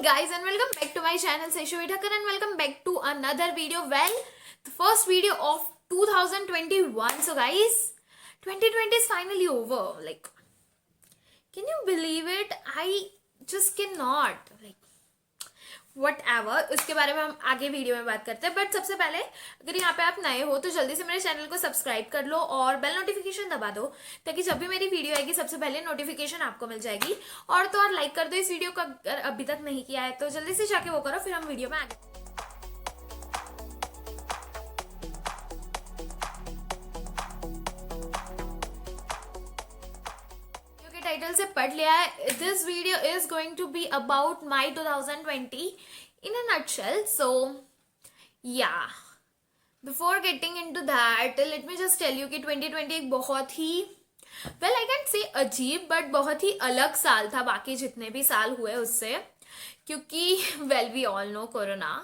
guys and welcome back to my channel Seishu Thakkar and welcome back to another video. Well, the first video of 2021. So guys, 2020 is finally over. Like, can you believe it? I just cannot. Like, whatever, उसके बारे में हम आगे video में बात करते हैं. But सबसे पहले अगर यहाँ पे आप नए हो तो जल्दी से मेरे चैनल को सब्सक्राइब कर लो और बेल नोटिफिकेशन दबा दो ताकि जब भी मेरी वीडियो आएगी सबसे पहले नोटिफिकेशन आपको मिल जाएगी. और तो और लाइक कर दो इस वीडियो को अगर अभी तक नहीं किया है तो जल्दी से जाके वो करो. फिर हम वीडियो में आगे टाइटल से पढ़ लिया है. This video is going to be about my 2020 in a nutshell. So yeah before getting into that let me just tell you कि 2020 एक बहुत ही वेल आई कैंट से अजीब बट बहुत ही अलग साल था बाकी जितने भी साल हुए उससे, क्योंकि well we all know corona.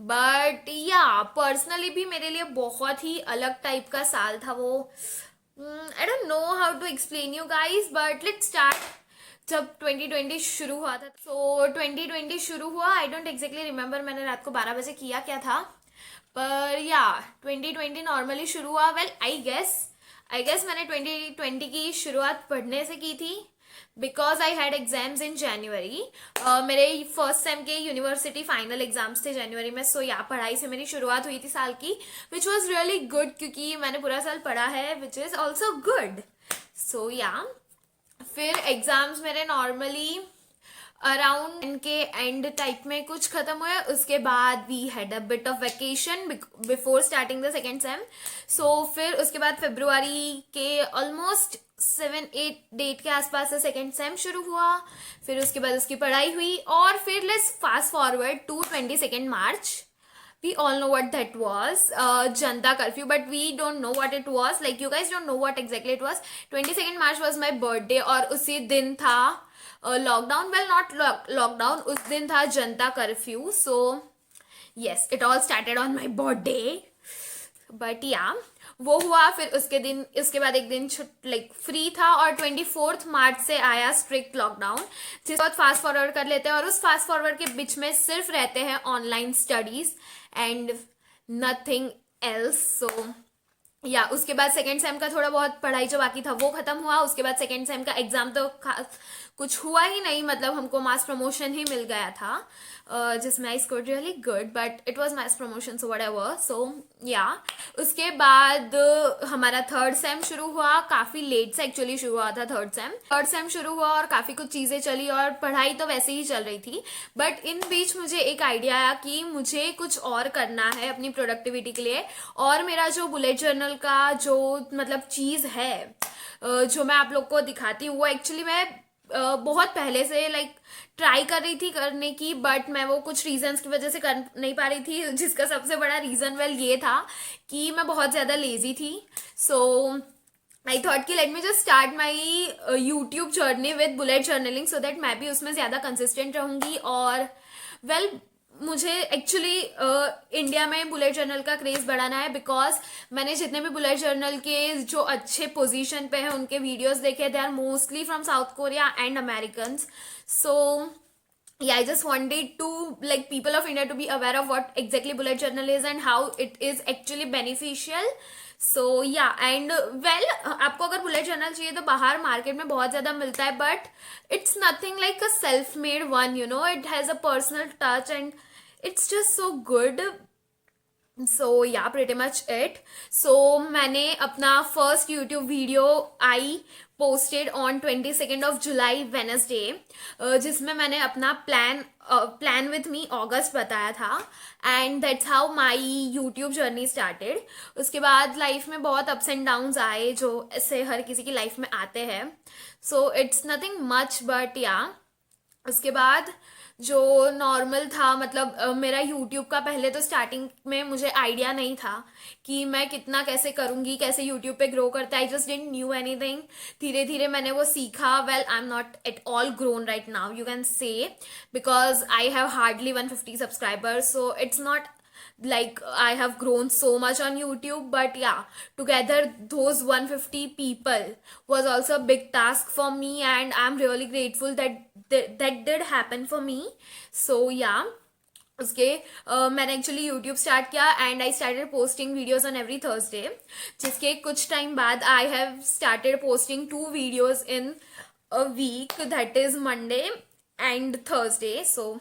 But yeah personally भी मेरे लिए बहुत ही अलग टाइप का साल था वो. I don't know how to explain you guys, but let's start. जब 2020 शुरू हुआ था, so 2020 शुरू हुआ, I don't exactly remember मैंने रात को 12 बजे किया क्या था, पर या 2020 नॉर्मली शुरू हुआ. वेल आई गेस मैंने 2020 की शुरुआत पढ़ने से की थी because I had exams in January. मेरे फर्स्ट सेम के यूनिवर्सिटी फाइनल एग्जाम्स थे जनवरी में. सो या पढ़ाई से मेरी शुरुआत हुई थी साल की, विच वॉज रियली गुड क्योंकि मैंने पूरा साल पढ़ा है, which is also good. So yeah फिर एग्जाम्स मेरे नॉर्मली अराउंड के एंड टाइप में कुछ खत्म हुए. उसके बाद we had a bit of vacation before starting the second sem. So फिर उसके बाद फरवरी के ऑलमोस्ट 7-8 डेट के आसपास से सेकेंड सेम शुरू हुआ. फिर उसके बाद उसकी पढ़ाई हुई और फिर let's fast forward to 22 March. We all know what that was, Janta curfew, but we don't know what it was. Like, you guys don't know what exactly it was. 22 March was my birthday और उसी दिन था lockdown. Well not lockdown, उस दिन था जनता curfew. So yes, it all started on my birthday. But या वो हुआ. फिर उसके बाद एक दिन लाइक फ्री था और 24 मार्च से आया स्ट्रिक्ट लॉकडाउन. जिस बाद फास्ट फॉरवर्ड कर लेते हैं और उस फास्ट फॉरवर्ड के बीच में सिर्फ रहते हैं online studies and nothing else. So yeah उसके बाद सेकेंड सेम का थोड़ा बहुत पढ़ाई जो बाकी था वो खत्म हुआ. उसके बाद सेकेंड सेम का एग्जाम तो खास कुछ हुआ ही नहीं, मतलब हमको मास प्रमोशन ही मिल गया था जिसमें I scored really good but it was mass promotion so whatever. So yeah उसके बाद हमारा थर्ड सेम शुरू हुआ. काफ़ी लेट से एक्चुअली शुरू हुआ था थर्ड सेम शुरू हुआ और काफ़ी कुछ चीज़ें चली और पढ़ाई तो वैसे ही चल रही थी. बट इन बीच मुझे एक आइडिया आया कि मुझे कुछ और करना है अपनी प्रोडक्टिविटी के लिए. और मेरा जो बुलेट जर्नल का जो मतलब चीज़ है जो मैं आप लोग को दिखाती हूँ वो एक्चुअली मैं बहुत पहले से लाइक ट्राई कर रही थी करने की, बट मैं वो कुछ रीजंस की वजह से कर नहीं पा रही थी. जिसका सबसे बड़ा रीजन वेल ये था कि मैं बहुत ज़्यादा लेजी थी. सो आई थॉट कि late me just start my YouTube journey with bullet journaling so that मैं भी उसमें ज़्यादा कंसिस्टेंट रहूँगी. और वेल मुझे एक्चुअली इंडिया में बुलेट जर्नल का क्रेज़ बढ़ाना है बिकॉज मैंने जितने भी बुलेट जर्नल के जो अच्छे पोजीशन पे हैं उनके वीडियोस देखे. They are mostly from South Korea and Americans. So yeah, I just wanted to like people of India to be aware of what exactly bullet journal is and how it is actually beneficial. So yeah, and well आपको अगर bullet journal चाहिए तो बाहर market में बहुत ज़्यादा मिलता है, but it's nothing like a self-made one, you know. It has a personal touch and it's just so good. सो या pretty much it. सो मैंने अपना first YouTube video I posted on 22 July Wednesday जिसमें मैंने अपना प्लान विथ मी अगस्त बताया था and that's how my YouTube journey started. उसके बाद लाइफ में बहुत अप्स एंड डाउन्स आए जो ऐसे हर किसी की लाइफ में आते हैं. So it's nothing much but या उसके बाद जो नॉर्मल था मतलब मेरा यूट्यूब का पहले तो स्टार्टिंग में मुझे आइडिया नहीं था कि मैं कितना कैसे करूँगी, कैसे यूट्यूब पे ग्रो करता है. I just didn't knew anything. धीरे धीरे मैंने वो सीखा. Well I am not at all grown right now you can say because I have hardly 150 subscribers. So it's not like I have grown so much on YouTube. But yeah, together those 150 people was also a big task for me, and I'm really grateful that that did happen for me. So yeah, उसके मैंने actually YouTube start किया and I started posting videos on every Thursday, जिसके कुछ time बाद I have started posting 2 videos in a week, that is Monday and Thursday. So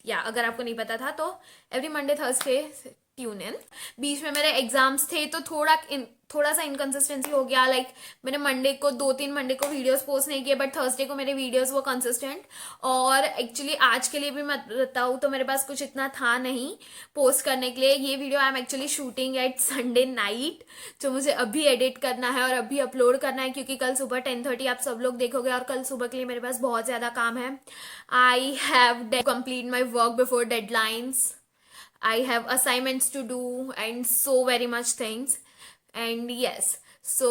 yeah अगर आपको नहीं पता था तो every Monday Thursday tune in. बीच में मेरे एग्जाम्स थे तो थोड़ा सा इनकन्सिस्टेंसी हो गया. लाइक मैंने मंडे को 2-3 मंडे को वीडियोस पोस्ट नहीं किए, बट थर्सडे को मेरे वीडियोस वो कंसिस्टेंट. और एक्चुअली आज के लिए भी मैं बताऊँ तो मेरे पास कुछ इतना था नहीं पोस्ट करने के लिए. ये video I am actually shooting at Sunday night, जो मुझे अभी एडिट करना है और अभी अपलोड करना है, क्योंकि कल सुबह 10:30 आप सब लोग देखोगे और कल सुबह के लिए मेरे पास बहुत ज़्यादा काम है. I have complete my work before deadlines. I have assignments to do and so very much things. And yes, so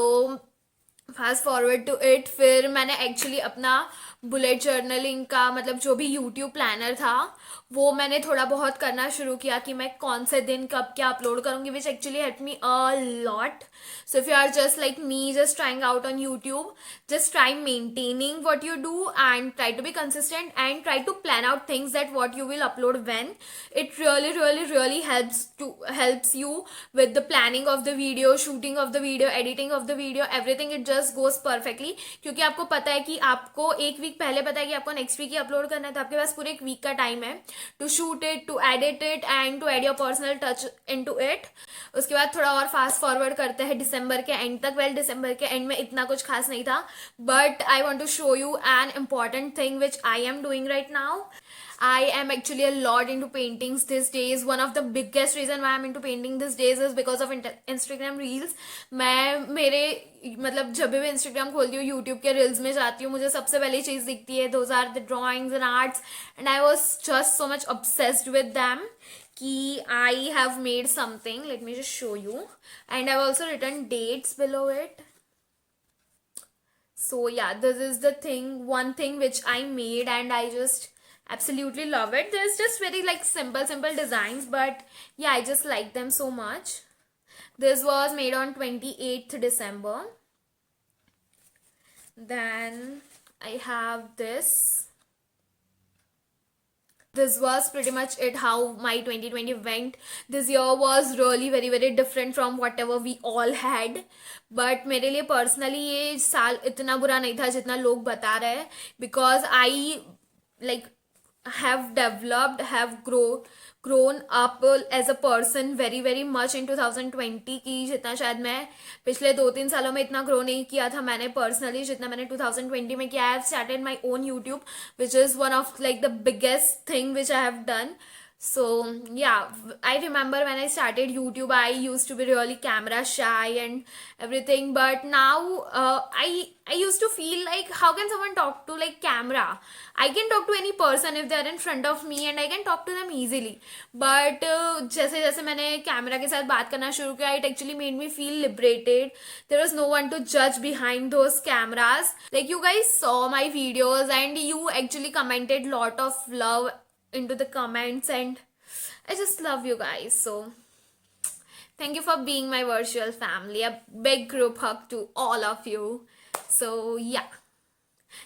fast forward to it, फिर मैंने एक्चुअली अपना बुलेट जर्नलिंग का मतलब जो भी यूट्यूब प्लानर था वो मैंने थोड़ा बहुत करना शुरू किया कि मैं कौन से दिन कब क्या अपलोड करूँगी, which actually help me a lot. So if you are just like me, just trying out on YouTube, just try maintaining what you do and try to be consistent and try to plan out things that what you will upload when. It really helps you with the planning of the video, shooting of the video, editing of the video, everything. It just goes perfectly क्योंकि आपको पता है कि आपको एक week पहले पता है कि आपको नेक्स्ट वीक ही अपलोड करना है, तो आपके पास पूरे एक वीक का टाइम है to shoot it, to edit it and to add your personal touch into it. उसके बाद थोड़ा और फास्ट फॉरवर्ड करते हैं दिसंबर के एंड तक. वेल डिसम्बर के एंड में इतना कुछ खास नहीं था, but I want to show you an important thing which I am doing right now. I am actually a lot into paintings these days. One of the biggest reason why I'm into painting these days is because of Instagram reels. मैं मेरे मतलब जब भी Instagram खोलती हूँ, YouTube के reels में जाती हूँ, मुझे सबसे पहली चीज़ दिखती है those are the drawings and arts, and I was just so much obsessed with them कि I have made something. Let me just show you, and I've also written dates below it. So yeah, this is the thing, one thing which I made and I just absolutely love it. There's just very like simple designs, but yeah, I just like them so much. This was made on 28th December. Then I have this. This was pretty much it, how my 2020 went. This year was really very different from whatever we all had. But मेरे लिए personally ये साल इतना बुरा नहीं था जितना लोग बता रहे हैं, because I like have developed, have grown up as a person very much in 2020 की जितना शायद मैं पिछले 2-3 सालों में इतना ग्रो नहीं किया था मैंने पर्सनली जितना मैंने 2020 में किया. I have started my own YouTube, which is one of like the biggest thing which I have done. So yeah, I remember when I started YouTube, I used to be really camera shy and everything, but now I used to feel like how can someone talk to like camera? I can talk to any person if they are in front of me and I can talk to them easily. But जैसे जैसे मैंने camera के साथ बात करना शुरू किया, it actually made me feel liberated. There was no one to judge behind those cameras. Like you guys saw my videos and you actually commented lot of love into the comments and I just love you guys. So thank you for being my virtual family. A big group hug to all of you. So yeah,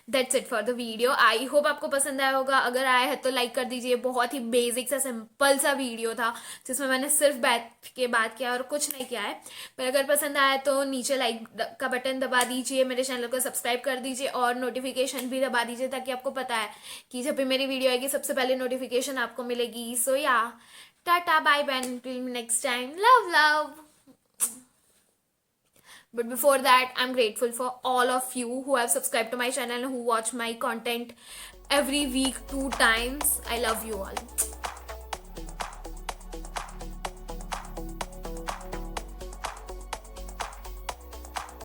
that's it for the video. I hope आपको पसंद आया होगा. अगर आया है तो like कर दीजिए. बहुत ही बेसिक सा सिंपल सा वीडियो था जिसमें मैंने सिर्फ बैठ के बात किया और कुछ नहीं किया है. पर अगर पसंद आया तो नीचे लाइक का बटन दबा दीजिए, मेरे चैनल को सब्सक्राइब कर दीजिए और नोटिफिकेशन भी दबा दीजिए ताकि आपको पता है कि जब भी मेरी वीडियो आएगी सबसे पहले नोटिफिकेशन आपको मिलेगी. So yeah, tata, bye bye, until next time. Love. But before that, I'm grateful for all of you who have subscribed to my channel and who watch my content every week 2 times. I love you all.